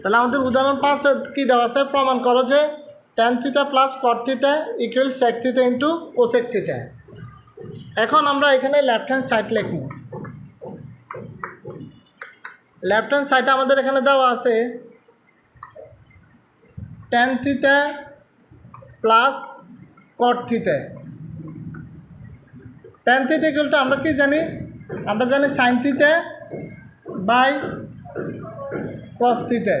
তাহলে আমাদের উদাহরণ 5 কি দেওয়া আছে, প্রমাণ করো যে tan theta plus cot theta equal sec theta into cosec theta. এখন আমরা এখানে লেফট হ্যান্ড সাইড লিখব। লেফট হ্যান্ড সাইডে আমাদের এখানে দেওয়া আছে tan theta plus cot theta. tan theta ইকুয়ালটা আমরা কি জানি, আমরা জানি sin theta by cos theta,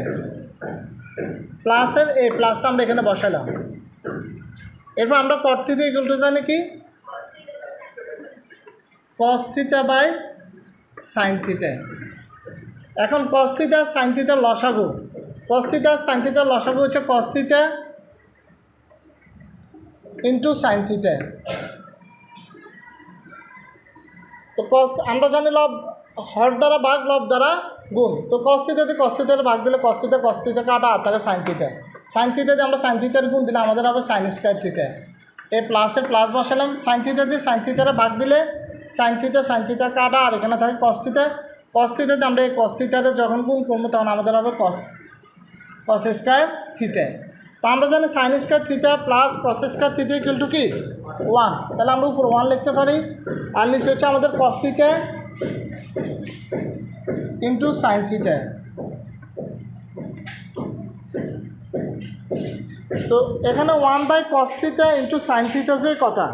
প্লাসের এই প্লাসটা আমরা এখানে বসালাম। এরপর আমরা cot থিটা ইকুয়ালটা জানি কি cos theta by sin theta. এখন cos থিটা sin থিটার লসাগু, cos থিটা sin থিটার লসাগু হচ্ছে cos theta into sin theta. তো cos আমরা জানি লব হর দ্বারা ভাগ, লব দ্বারা গুণ। তো cos থিটাতে cos থিটার ভাগ দিলে cos থিটা কাটা আর থাকে sin থিটা। sin থিটাতে আমরা sin থিটার গুণ দিলে আমাদের হবে sin স্কয়ার থিটা। এই প্লাসে প্লাস বসালাম, sin থিটা দিয়ে sin থিটারে ভাগ দিলে sin থিটা কাটা আর এখানে থাকে cos থিটা। cos থিটাতে আমরা এই cos থিটারে যখন গুণ করবো তখন আমাদের হবে cos স্কয়ার থিটা। তো আমরা জানি sin square theta plus cos square theta equal to কি 1। তাহলে আমরা উপর 1 লিখতে পারি আর নিচে হচ্ছে আমাদের cos theta into sin theta. তো এখানে 1/cos theta into sin theta যে কথা,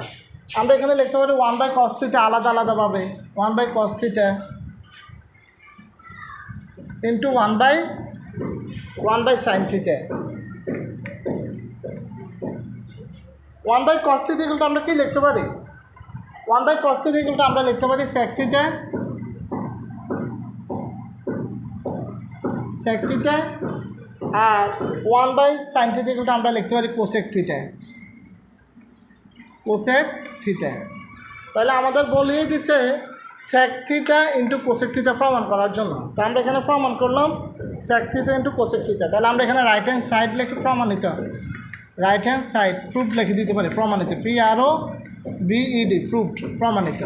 আমরা এখানে লিখতে পারি 1/cos থিটা আলাদা আলাদাভাবে 1/cos theta into 1/sin theta. 1/cos theta ইকুয়ালটা আমরা কি লিখতে পারি, 1/cos থিটা ইকুয়ালটা আমরা লিখতে পারি sec থিটা আর 1/sin থিটা ইকুয়ালটা আমরা লিখতে পারি cosec থিটা। তাহলে আমাদের বলেই দিছে sec theta into cosec theta প্রমাণ করার জন্য। তো আমরা এখানে প্রমাণ করলাম sec theta into cosec theta. তাহলে আমরা এখানে রাইট হ্যান্ড সাইড লিখে প্রমাণিত, রাইট হ্যান্ড সাইড প্রুফ লিখে দিতে পারি, প্রমাণিত PROVED প্রুফড প্রমাণিত।